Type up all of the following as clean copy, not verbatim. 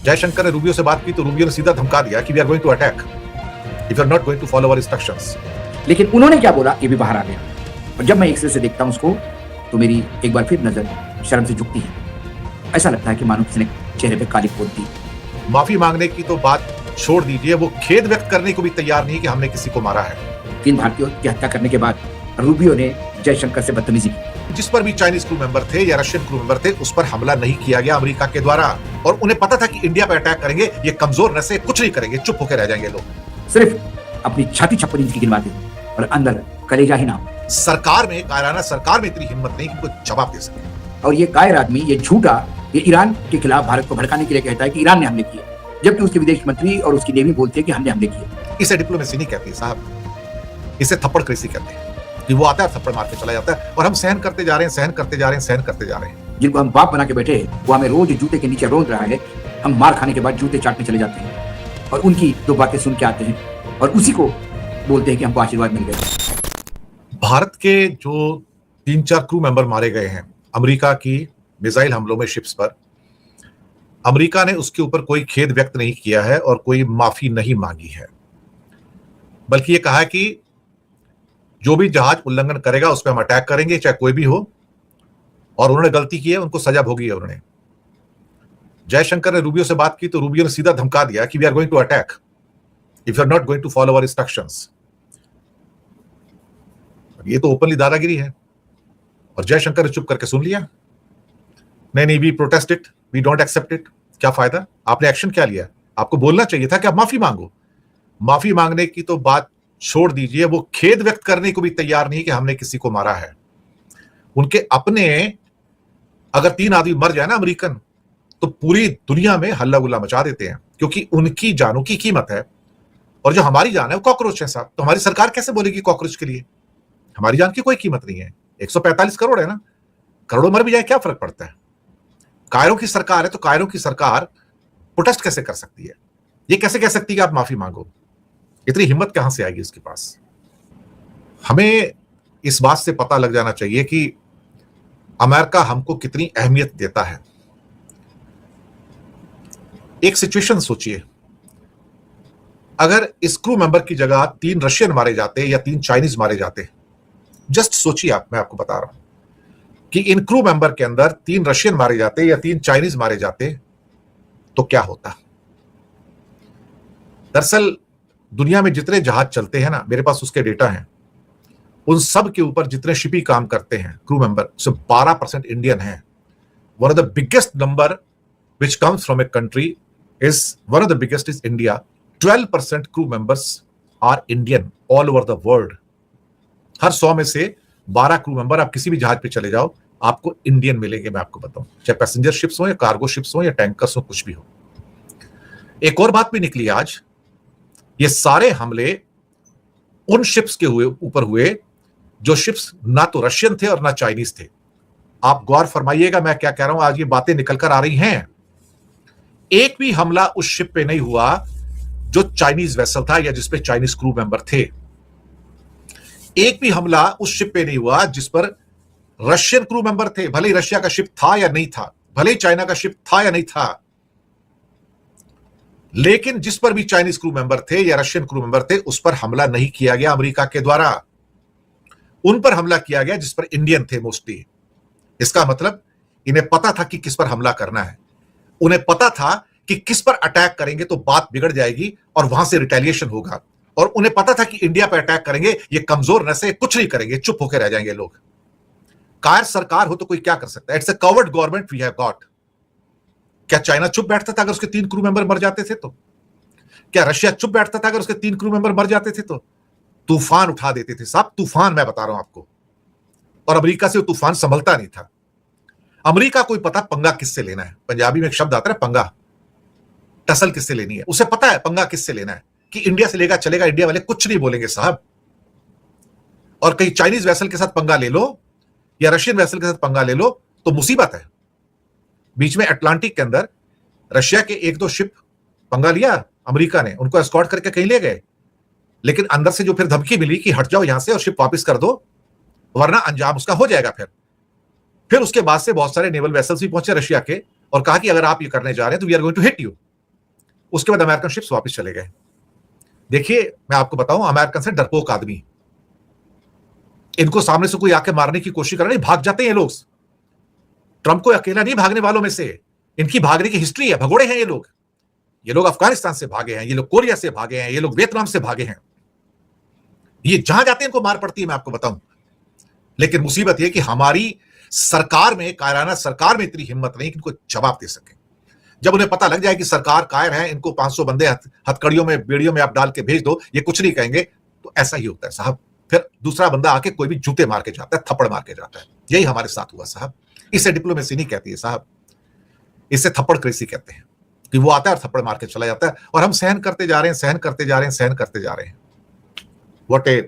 जयशंकर ने रूबियो से बात की तो रूबियो ने सीधा धमका दिया कि we are going to attack if you are not going to follow our instructions. लेकिन उन्होंने क्या बोला ये भी बाहर आ गया, और जब मैं एक से देखता हूं उसको तो मेरी एक बार फिर नजर शर्म से झुकती है। ऐसा लगता है कि मानो किसी ने चेहरे पे काली पोत दी। माफी मांगने की तो बात छोड़ दीजिए, वो खेद व्यक्त करने को भी तैयार नहीं कि हमने किसी को मारा है। 3 भारतीयों की हत्या करने के बाद रूबियो ने जयशंकर से बदतमीजी की। जिस पर भी चाइनीज क्रू मेंबर थे या रशियन क्रू मेंबर थे उस पर हमला नहीं किया गया अमेरिका के द्वारा, और उन्हें पता था कि इंडिया पर अटैक करेंगे, ये कमजोर नसें कुछ नहीं करेंगे, चुप होकर रह जाएंगे लोग। सिर्फ अपनी छाती 56 इंच की गिनवाते और अंदर कलेजा ही ना हो। सरकार में, कायराना सरकार में इतनी हिम्मत नहीं कि कोई जवाब दे सके। और ये कायर आदमी, ये झूठा, ये ईरान के खिलाफ भारत को भड़काने के लिए कहता है कि ईरान ने हमले किए, जबकि उसके विदेश मंत्री और उसकी नेवी बोलते हैं कि हमने हमले किए। इसे डिप्लोमेसी नहीं कहती साहब, इसे थप्पड़ कृषि कहते हैं कि वो आता है थप्पड़ मार के चला जाता है, और हम सहन करते जा रहे हैं, सहन करते जा रहे हैं, सहन करते जा रहे हैं। जिनको हम बाप बना के बैठे वो हमें रोज जूते के नीचे रोंद रहा है, हम मार खाने के बाद जूते चाटने चले जाते हैं और उनकी 2 बातें सुन के आते हैं और उसी को बोलते हैं कि हमको आशीर्वाद मिल गया। भारत के जो 3-4 क्रू मेंबर मारे गए हैं अमेरिका की मिसाइल हमलों में शिप्स पर, अमेरिका ने उसके ऊपर कोई खेद व्यक्त नहीं किया है और कोई माफी नहीं मांगी है, बल्कि ये कहा है कि जो भी जहाज उल्लंघन करेगा उस पर हम अटैक करेंगे, चाहे कोई भी हो, और उन्होंने गलती की है उनको सजा भोगी है उन्होंने। जयशंकर ने रूबियो से बात की तो रूबियो ने सीधा धमका दिया कि we are going to attack if you are not going to follow our instructions. ये तो ओपनली दादागिरी है, और जयशंकर ने चुप करके सुन लिया। नहीं, we protest it, we don't accept it. क्या फायदा, आपने एक्शन क्या लिया? आपको बोलना चाहिए था कि आप माफी मांगो। माफी मांगने की तो बात छोड़ दीजिए, वो खेद व्यक्त करने को भी तैयार नहीं कि हमने किसी को मारा है। उनके अपने अगर 3 आदमी मर जाए ना अमेरिकन, तो पूरी दुनिया में हल्ला गुल्ला मचा देते हैं, क्योंकि उनकी जानों की कीमत है, और जो हमारी जान है वो कॉकरोच है साहब। तो हमारी सरकार कैसे बोलेगी कॉकरोच के लिए? हमारी जान की कोई कीमत नहीं है। 145 करोड़ है ना, करोड़ों मर भी जाए क्या फर्क पड़ता है? कायरों की सरकार है तो कायरों की सरकार प्रोटेस्ट कैसे कर सकती है? ये कैसे कह सकती है कि आप माफी मांगो? इतनी हिम्मत कहां से आएगी उसके पास? हमें इस बात से पता लग जाना चाहिए कि अमेरिका हमको कितनी अहमियत देता है। एक सिचुएशन सोचिए, अगर इस क्रू मेंबर की जगह 3 रशियन मारे जाते या 3 चाइनीज मारे जाते, जस्ट सोचिए आप, मैं आपको बता रहा हूं कि इन क्रू मेंबर के अंदर 3 रशियन मारे जाते या 3 चाइनीज मारे जाते तो क्या होता। दरअसल दुनिया में जितने जहाज चलते हैं ना, मेरे पास उसके डेटा हैं, उन सब के ऊपर जितने शिपी काम करते हैं क्रू मेंबर, सिर्फ 12% इंडियन हैं। One of the biggest number which comes from a country is, one of the biggest is India. 12% crew members are Indian all over the world. हर 100 में से 12 क्रू मेंबर, आप किसी भी जहाज पे चले जाओ आपको इंडियन मिलेंगे। मैं आपको बताऊं, चाहे पैसेंजर शिप्स हो या कार्गो शिप्स हो या टैंकर्स हो, कुछ भी हो। एक और बात भी निकली आज, ये सारे हमले उन शिप्स के ऊपर हुए जो शिप्स ना तो रशियन थे और ना चाइनीज थे। आप गौर फरमाइएगा मैं क्या कह रहा हूं, आज ये बातें निकलकर आ रही हैं। एक भी हमला उस शिप पे नहीं हुआ जो चाइनीज वेसल था या जिसपे चाइनीज क्रू मेंबर थे। एक भी हमला उस शिप पे नहीं हुआ जिस पर रशियन क्रू मेंबर थे, भले ही रशिया का शिप था या नहीं था, भले ही चाइना का शिप था या नहीं था, लेकिन जिस पर भी चाइनीज क्रू मेंबर थे या रशियन क्रू मेंबर थे उस पर हमला नहीं किया गया अमेरिका के द्वारा। उन पर हमला किया गया जिस पर इंडियन थे मोस्टली। इसका मतलब इन्हें पता था कि किस पर हमला करना है, उन्हें पता था कि किस पर अटैक करेंगे तो बात बिगड़ जाएगी और वहां से रिटेलिएशन होगा, और उन्हें पता था कि इंडिया पर अटैक करेंगे, ये कमजोर नसें कुछ नहीं करेंगे, चुप होकर रह जाएंगे लोग। कायर सरकार हो तो कोई क्या कर सकता है? It's a covered government we have got. क्या चाइना चुप बैठता था अगर उसके 3 क्रू मेंबर मर जाते थे? तो क्या रशिया चुप बैठता था अगर उसके 3 क्रू मेंबर मर जाते थे? तो तूफान उठा देते थे साहब, तूफान, मैं बता रहा हूं आपको। और अमेरिका से वो तूफान संभलता नहीं था। अमेरिका को पता पंगा किससे लेना है। पंजाबी में एक शब्द आता है पंगा, टसल किससे लेनी है, उसे पता है पंगा किससे लेना है, कि इंडिया से लेगा चलेगा, इंडिया वाले कुछ नहीं बोलेंगे साहब। और कहीं चाइनीज वेसल के साथ पंगा ले लो या रशियन वेसल के साथ पंगा ले लो तो मुसीबत है। बीच में अटलांटिक के अंदर रशिया के 1-2 शिप पंगा लिया अमेरिका ने, उनको एस्कॉर्ट करके कहीं ले गए, लेकिन अंदर से जो फिर धमकी मिली कि हट जाओ यहां से और शिप वापस कर दो वरना अंजाम उसका हो जाएगा। फिर उसके बाद से बहुत सारे नेवल वेसल्स भी पहुंचे रशिया के और कहा कि अगर आप ये करने जा रहे हैं तो we are going to hit you. उसके बाद अमेरिकन शिप्स वापस चले गए। देखिए, मैं आपको बताऊं, अमेरिकन से डरपोक आदमी, इनको सामने से कोई आके मारने की कोशिश कर रहा, नहीं भाग जाते हैं ये लोग। ट्रंप को अकेला नहीं भागने वालों में से, इनकी भागने की हिस्ट्री है, भगोड़े हैं ये लोग। ये लोग अफगानिस्तान से भागे हैं, ये लोग कोरिया से भागे हैं, ये लोग वियतनाम से भागे हैं। ये जहां जाते हैं इनको मार पड़ती है, मैं आपको बताऊं। लेकिन मुसीबत यह कि हमारी सरकार में, कायराना सरकार में इतनी हिम्मत नहीं कि इनको जवाब दे सके। जब उन्हें पता लग जाए कि सरकार कायर है, इनको 500 बंदे हथकड़ियों में, बेड़ियों में आप डाल के भेज दो, ये कुछ नहीं कहेंगे, तो ऐसा ही होता है साहब। फिर दूसरा बंदा आके कोई भी जूते मार के जाता है, थप्पड़ मार के जाता है। यही हमारे साथ हुआ साहब। इसे डिप्लोमेसी नहीं कहती है साहब, इसे थप्पड़ क्रेसी कहते हैं, कि वो आता है और थप्पड़ मार के चला जाता है, और हम सहन करते जा रहे हैं, सहन करते जा रहे हैं, सहन करते जा रहे हैं। What a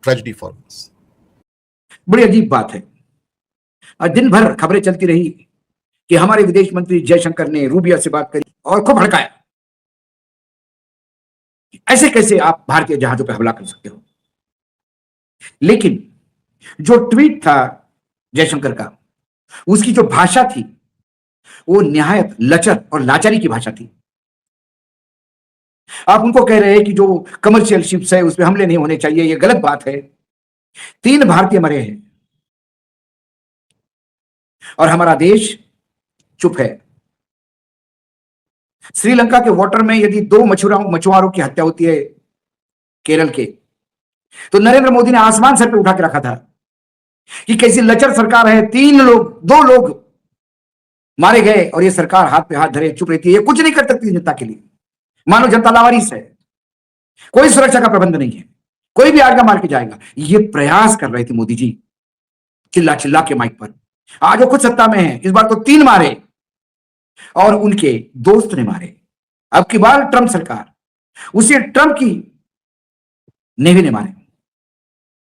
tragedy for us. बड़ी अजीब बात है। आज दिन भर खबरें चलती रही कि हमारे विदेश मंत्री जयशंकर ने रूबिया से बात करी और खूब भड़काया। ऐसे कैसे आप भारतीय जहाजों पर हमला कर सकते हो? लेकिन जो ट्वीट था जयशंकर का, उसकी जो भाषा थी वो निहायत लचर और लाचारी की भाषा थी। आप उनको कह रहे हैं कि जो कमर्शियल शिप्स है उस पर हमले नहीं होने चाहिए, ये गलत बात है। 3 भारतीय मरे हैं और हमारा देश चुप है। श्रीलंका के वाटर में यदि 2 मछुआरों की हत्या होती है केरल के, तो नरेंद्र मोदी ने आसमान सर पे उठा के रखा था कि कैसी लचर सरकार है। 2 लोग मारे गए और ये सरकार हाथ पे हाथ धरे चुप रहती है। ये कुछ नहीं कर सकती जनता के लिए। मानो जनता लावारिस है, कोई सुरक्षा का प्रबंध नहीं है, कोई भी आड़गा मार के जाएगा। ये प्रयास कर रहे थे मोदी जी चिल्ला चिल्ला के माइक पर। आज वो खुद सत्ता में है, इस बार तो 3 मारे और उनके दोस्त ने मारे। अब की बार ट्रंप सरकार, उसी ट्रंप की नेवी ने मारे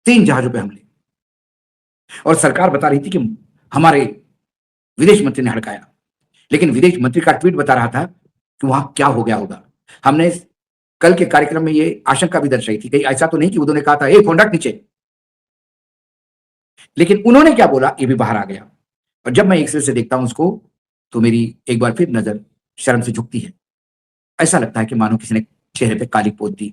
3 जहाजों पे हमले, और सरकार बता रही थी कि हमारे विदेश मंत्री ने हड़काया। लेकिन विदेश मंत्री का ट्वीट बता रहा था कि वहां क्या हो गया होगा। हमने कल के कार्यक्रम में ये आशंका भी दर्शाई थी, कहीं ऐसा तो नहीं कि उन्होंने कहा था ए फोन रख नीचे। लेकिन उन्होंने क्या बोला ये भी बाहर आ गया। और जब मैं एक्सरे से देखता हूं उसको, तो मेरी एक बार फिर नजर शर्म से झुकती है। ऐसा लगता है कि मानो किसी ने चेहरे पे काली पोत दी,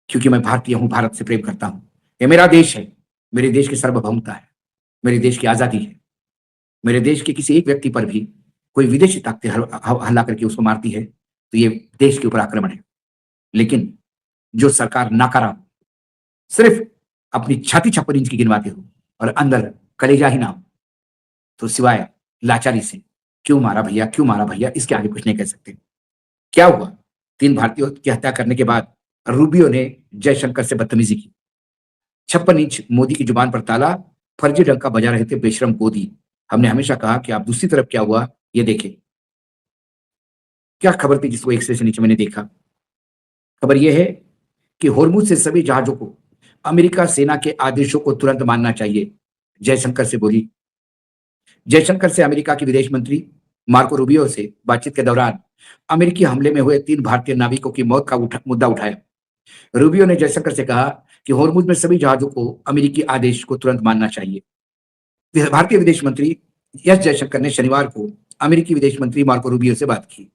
क्योंकि मैं भारतीय हूं, भारत से प्रेम करता हूं। ये मेरा देश है, मेरे देश की सार्वभौमता है, मेरे देश की आजादी है। मेरे देश के किसी एक व्यक्ति पर भी कोई विदेशी ताकतें हल्ला करके उसको मारती है तो ये देश के ऊपर आक्रमण है। लेकिन जो सरकार नाकारा, सिर्फ अपनी छाती 56 इंच की गिनवाते हो और अंदर कलेजा ही ना हो, तो सिवाय लाचारी से क्यों मारा भैया, क्यों मारा भैया, इसके आगे कुछ नहीं कह सकते। क्या हुआ? 3 भारतीयों की हत्या करने के बाद रूबियो ने जयशंकर से बदतमीजी की। 56 इंच मोदी की जुबान पर ताला, फर्जी डंका बजा रहे थे बेशरम गोदी। हमने हमेशा कहा कि आप दूसरी तरफ क्या हुआ ये देखें। क्या खबर थी जिसको एक्सरे से नीचे मैंने देखा? खबर यह है कि होर्मुज से सभी जहाजों को अमेरिका सेना के आदेशों को तुरंत मानना चाहिए, जयशंकर से बोली। जयशंकर से अमेरिका के विदेश मंत्री मार्को रूबियो से बातचीत के दौरान अमेरिकी हमले में हुए 3 भारतीय नाविकों की मौत का मुद्दा उठाया। रूबियो ने जयशंकर से कहा कि होर्मुज में सभी जहाजों को अमेरिकी आदेश को तुरंत मानना चाहिए। भारतीय विदेश मंत्री एस जयशंकर ने शनिवार को अमेरिकी विदेश मंत्री मार्को रूबियो से बात की।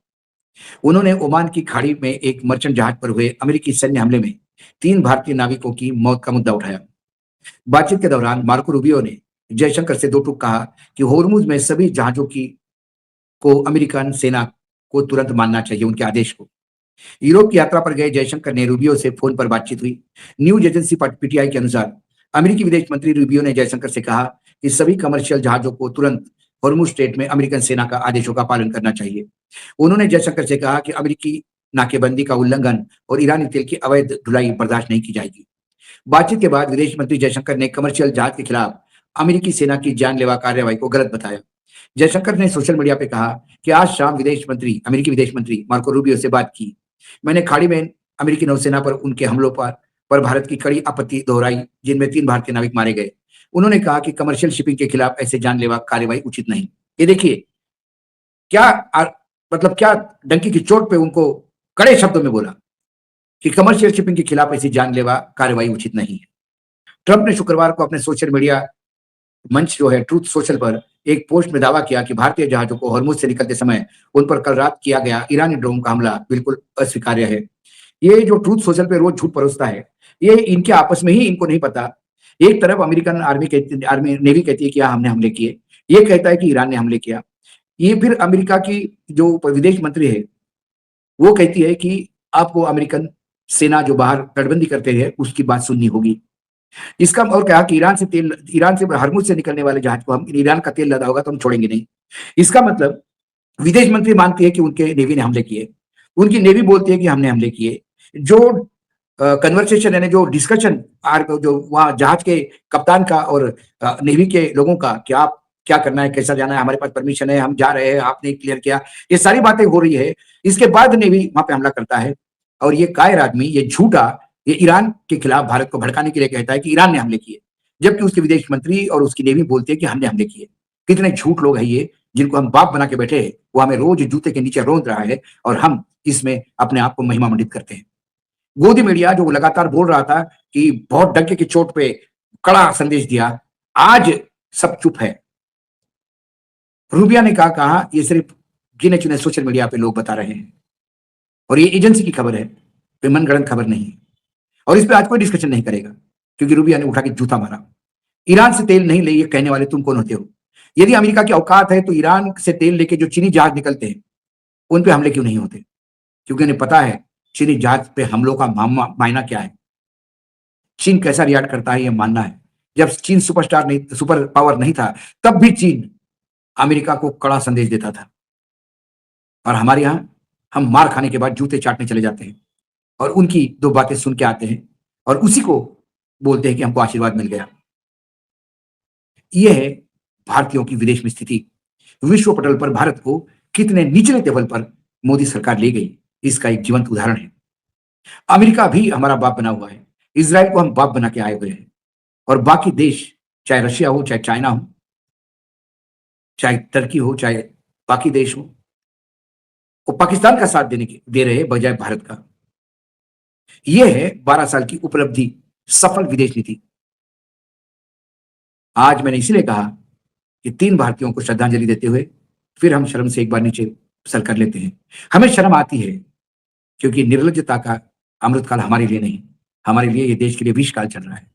उन्होंने ओमान की खाड़ी में एक मर्चेंट जहाज पर हुए अमेरिकी सैन्य हमले में 3 भारतीय नाविकों की मौत का मुद्दा उठाया। बातचीत के दौरान मार्को रूबियो ने जयशंकर से 2 टूक कहा कि होर्मुज में सभी जहाजों को अमेरिकन सेना को तुरंत मानना चाहिए, उनके आदेश को। यूरोप की यात्रा पर गए जयशंकर ने रूबियो से फोन पर बातचीत हुई। न्यूज एजेंसी पीटीआई के अनुसार अमेरिकी विदेश मंत्री रूबियो ने जयशंकर से कहा कि सभी कमर्शियल जहाजों को तुरंत होर्मुज स्ट्रेट में अमेरिकन सेना का आदेशों का पालन करना चाहिए। उन्होंने जयशंकर से कहा कि अमेरिकी नाकेबंदी का उल्लंघन और ईरानी तेल की अवैध ढुलाई बर्दाश्त नहीं की जाएगी। बातचीत के बाद विदेश मंत्री जयशंकर ने कमर्शियल जहाज के खिलाफ अमेरिकी सेना की जानलेवा कार्रवाई को गलत बताया। जयशंकर ने सोशल मीडिया पे कहा कि आज शाम अमेरिकी विदेश मंत्री मार्को रूबियो से बात की। मैंने खाड़ी में अमेरिकी नौसेना पर उनके हमलों पर भारत की कड़ी आपत्ति दोहराई, जिनमें 3 भारतीय नाविक मारे गए। उन्होंने कहा कि कमर्शियल शिपिंग के खिलाफ ऐसे जानलेवा कार्रवाई उचित नहीं। ये देखिए क्या डंकी की चोट पे उनको कड़े शब्दों में बोला कि कमर्शियल शिपिंग के खिलाफ ऐसी जानलेवा कार्रवाई उचित नहीं है। ट्रंप ने शुक्रवार को अपने सोशल मीडिया मंच जो है ट्रूथ सोशल पर एक पोस्ट में दावा किया कि भारतीय जहाजों को हॉर्मुज से निकलते समय उन पर कल रात किया गया ईरानी ड्रोन का हमला बिल्कुल अस्वीकार्य है। ये जो ट्रूथ सोशल पे रोज झूठ परोसता है, ये इनके आपस में ही इनको नहीं पता। एक तरफ अमेरिकन आर्मी नेवी कहती है कि हाँ हमने हमले किए, ये कहता है कि ईरान ने हमले किया। ये फिर अमेरिका की जो विदेश मंत्री है वो कहती है कि आपको अमेरिकन सेना जो बाहर तटबंदी करते हैं उसकी बात सुननी होगी। इसका और कहा कि ईरान से हरमुज से निकलने वाले जहाज को हम ईरान का तेल लदा होगा तो हम छोड़ेंगे नहीं। इसका मतलब विदेश मंत्री मानती है कि उनके नेवी ने हमले किए, उनकी नेवी बोलती है कि हमने हमले किए। जो कन्वर्सेशन यानी जो डिस्कशन जो वहां जहाज के कप्तान का और नेवी के लोगों का कि आप क्या करना है, कैसा जाना है, हमारे पास परमिशन है, हम जा रहे हैं, आपने क्लियर किया, ये सारी बातें हो रही है। इसके बाद नेवी वहां पे हमला करता है और ये कायर आदमी, ये झूठा, ये ईरान के खिलाफ भारत को भड़काने के लिए कहता है कि ईरान ने हमले किए, जबकि उसके विदेश मंत्री और उसकी नेवी बोलती है कि हमने हमले किए। कितने झूठ लोग हैं ये, जिनको हम बाप बना के बैठे हैं, वो हमें रोज जूते के नीचे रोंद रहा है और हम इसमें अपने आप को महिमा मंडित करते हैं। गोदी मीडिया जो लगातार बोल रहा था कि बहुत डंके की चोट पे कड़ा संदेश दिया, आज सब चुप है। रूबिया ने कहा ये सिर्फ गिने चुने सोशल मीडिया पे लोग बता रहे हैं और ये एजेंसी की खबर है, कोई मनगढ़ंत खबर नहीं है। और इस पे आज कोई डिस्कशन नहीं करेगा क्योंकि रूबिया ने उठा के जूता मारा। ईरान से तेल नहीं ले ये कहने वाले तुम कौन होते हो? यदि अमेरिका की औकात है तो ईरान से तेल लेके जो चीनी जहाज निकलते हैं उन पे हमले क्यों नहीं होते? क्योंकि उन्हें पता है चीनी जहाज पे हमलों का मायना क्या है, चीन कैसा रिएक्ट करता है ये मानना है। जब चीन सुपर पावर नहीं था तब भी चीन अमेरिका को कड़ा संदेश देता था और हमारे यहां हम मार खाने के बाद जूते चाटने चले जाते हैं और उनकी दो बातें सुन के आते हैं और उसी को बोलते हैं कि हमको आशीर्वाद मिल गया। यह है भारतीयों की विदेश में स्थिति। विश्व पटल पर भारत को कितने निचले लेवल पर मोदी सरकार ले गई, इसका एक जीवंत उदाहरण है। अमेरिका भी हमारा बाप बना हुआ है, इजराइल को हम बाप बना के आए हुए हैं और बाकी देश, चाहे रशिया हो, चाहे चाइना हो, चाहे टर्की हो, चाहे बाकी देश हो, वो पाकिस्तान का साथ दे रहे बजाय भारत का। यह है 12 साल की उपलब्धि, सफल विदेश नीति। आज मैंने इसलिए कहा कि 3 भारतीयों को श्रद्धांजलि देते हुए फिर हम शर्म से एक बार नीचे सर कर लेते हैं। हमें शर्म आती है क्योंकि निर्लज्जता का अमृतकाल हमारे लिए नहीं, हमारे लिए ये देश के लिए विषकाल चल रहा है।